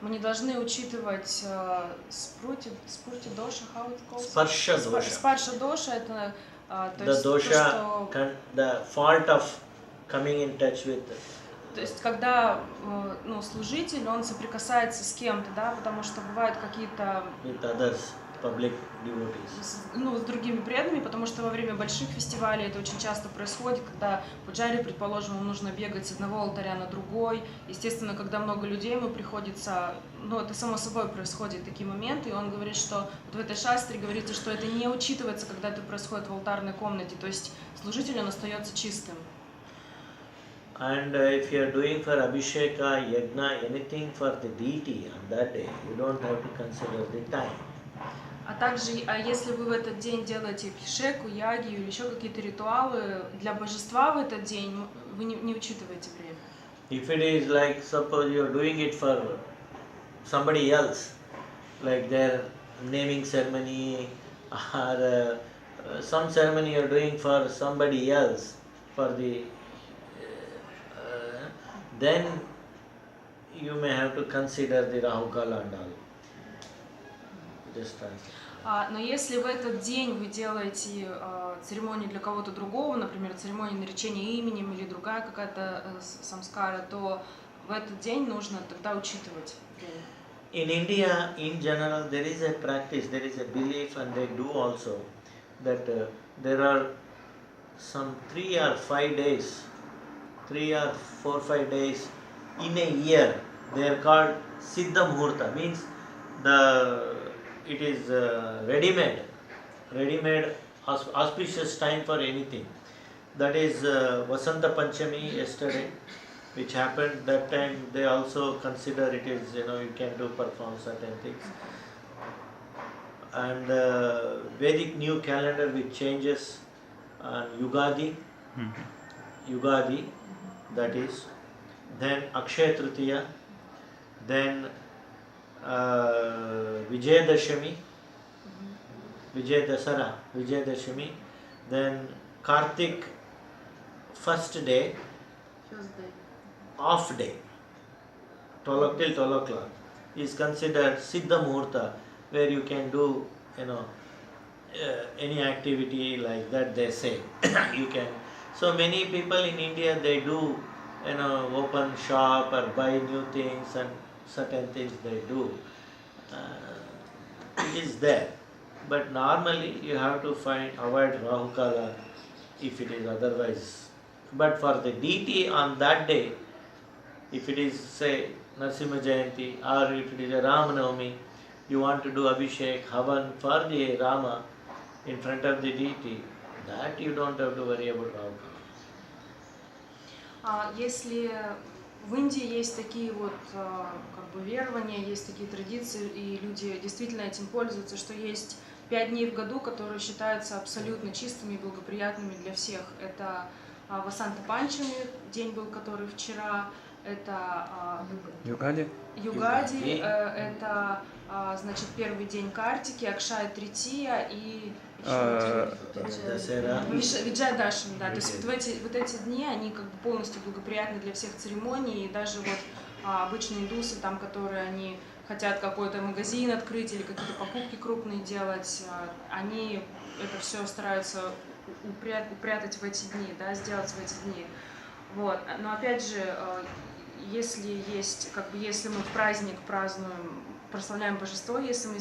Мы не должны учитывать спрути доша, how it calls? Спарша доша. Спарша доша это то The есть то, dosha, что the fault of coming in touch with. То есть, когда служитель, он соприкасается с кем-то, да, потому что бывают какие-то With others, public devotees. с другими преданными, потому что во время больших фестивалей это очень часто происходит, когда пуджари, предположим, ему нужно бегать с одного алтаря на другой. Естественно, когда много людей, ему приходится, это само собой происходит такие моменты, и он говорит, что вот в этой шастре говорится, что это не учитывается, когда это происходит в алтарной комнате, то есть служитель, он остается чистым. And if you are doing for Abhisheka, Yajna, anything for the deity on that day, you don't have to consider the time. А также, если вы в этот день делаете абхишеку, ягию или еще какие-то ритуалы для божества в этот день, вы не учитываете время. If it is like, suppose you are doing it for somebody else, like their naming ceremony or some ceremony you are doing for somebody else, for the then you may have to consider the Rahu Kala and all. Just Но если в этот день вы делаете церемонию для кого-то другого, например, церемонию наречения именем или другая какая-то самскара, то в этот день нужно тогда учитывать время. In India, in general, there is a practice, there is a belief, and they do also that there are some 3 or 5 days, 3 or 4 or 5 days in a year. They are called Siddha Muhurta, means it is ready-made auspicious time for anything. That is Vasanta Panchami yesterday, which happened. That time they also consider it is, you can perform certain things. And Vedic new calendar which changes on Yugadi, that is, then Akshaya Tritiya, then Vijayadashami, Vijayadashami, then Kartik first day, off day, 12 till 12 o'clock, is considered Siddha Muhurta, where you can do, any activity like that, they say. You can. So many people in India, they do, open shop or buy new things and certain things they do. It is there. But normally you have to avoid Rahu Kala if it is otherwise. But for the deity on that day, if it is, say, Narasimha Jayanti, or if it is a Rama Navami, you want to do Abhishek, Havan for the Rama in front of the deity, that you don't have to worry about Rahu Kala. Если в Индии есть такие верования, есть такие традиции, и люди действительно этим пользуются, что есть 5 дней в году, которые считаются абсолютно чистыми и благоприятными для всех. Это Васанта Панчами, день был, который вчера, это Югади, это, значит, первый день Картики, Акшая Трития и Виджайдашами, да. То есть вот эти дни, они как бы полностью благоприятны для всех церемоний, и даже обычные индусы, там, которые они хотят какой-то магазин открыть или какие-то покупки крупные делать, они это все стараются упрятать в эти дни, да, сделать в эти дни. Вот. Но опять же, если мы в праздник прославляем божество, если мы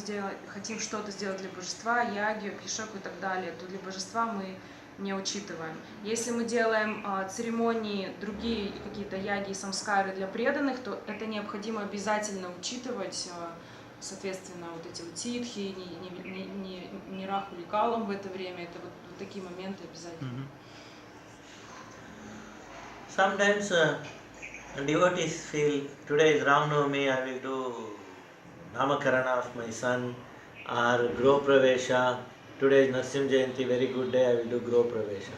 хотим что-то сделать для божества, ягию, абхишеку и так далее, то для божества мы не учитываем. Если мы делаем церемонии, другие какие-то яги и самскары для преданных, то это необходимо обязательно учитывать, соответственно, вот эти титхи, не раху или калам в это время, это вот такие моменты обязательно. Sometimes devotees feel, today is Ram Navami, I will do Namakarana of my son, or Gro Pravesha. Today is Narasimha Jayanti, very good day, I will do Gro Pravesha.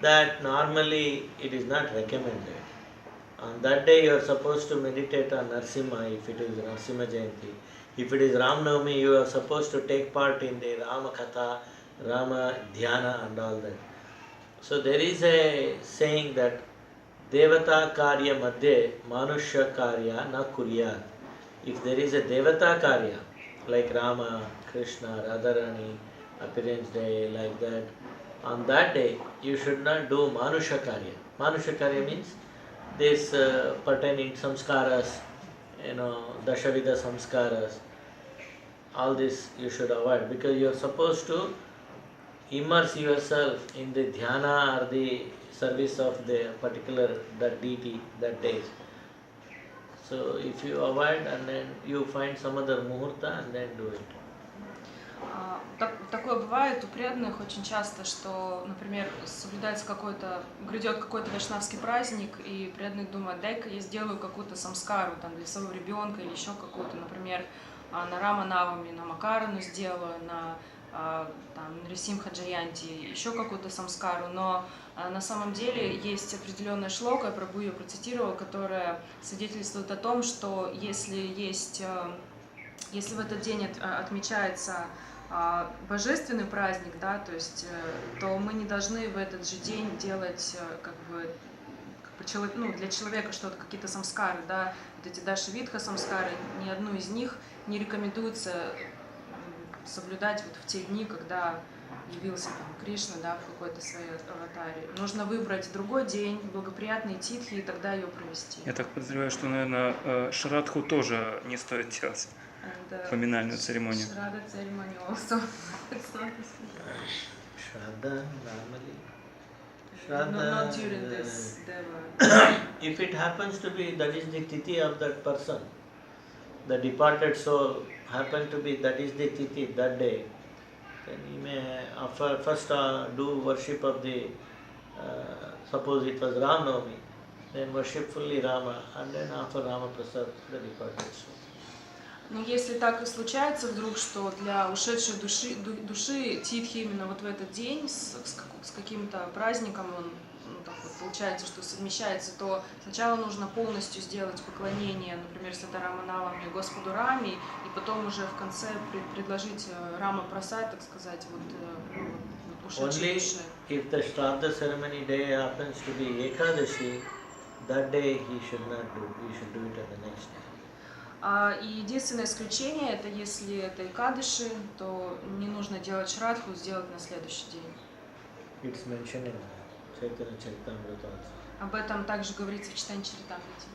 That normally it is not recommended. On that day you are supposed to meditate on Narasimha if it is Narasimha Jayanti. If it is Ram Navami, you are supposed to take part in the Rama Katha, Rama Dhyana and all that. So there is a saying that Devata karya madhye manusya karya na kuryat. If there is a Devata karya, like Rama, Krishna, Radharani, appearance day, like that, on that day you should not do manusya karya. Manusya karya means this pertaining samskaras, Dashavida samskaras, all this you should avoid, because you are supposed to immerse yourself in the dhyana or the service of the particular that deity that day. So if you avoid and then you find some other muhurta and then do it. Такое бывает у преданных очень часто, что, например, грядет какой-то вайшнавский праздник, и преданный думает, дай-ка я сделаю какую-то самскару там, для своего ребенка или еще какую-то, например, на Рама Навами, на Макарану сделаю, на Нрисимха Джаянти, еще какую-то самскару, но на самом деле есть определенная шлока, я прабху ее процитировала, которая свидетельствует о том, что если в этот день отмечается божественный праздник, да, то есть, то мы не должны в этот же день делать для человека что-то, какие-то самскары, да, вот эти дашавидха самскары, ни одну из них не рекомендуется соблюдать вот в те дни, когда явился там Кришна, да, в какой-то своей аватаре. Нужно выбрать другой день, благоприятные титхи, и тогда ее провести. Я так подозреваю, что, наверное, шрадху тоже не стоит делать. Поминальную церемонию. Шрада ceremony also. Shraddha normally. Not during this deva. If it happens to be that is the tithi of that person, the departed soul happen to be that is the tithi that day, then he may first do worship of the, suppose it was Ram Navami, then worship fully Rama, and then offer Rama Prasad the departed soul. Но если так и случается вдруг, что для ушедшей души титхи именно вот в этот день с каким-то праздником так вот получается, что совмещается, то сначала нужно полностью сделать поклонение, например, Сатарама Навами Господу Раме, и потом уже в конце предложить Рама Прасад, так сказать, ушедшей душе. If the Shraddha ceremony day happens to be Ekadashi, that day he should not do. He should do it on the next day. И единственное исключение, это если это Экадыши, то не нужно делать шрадху, сделать на следующий день. It's mentioned in Chaitanya Charitamrita also. Об этом также говорится в Чайтанья Чаритамрите.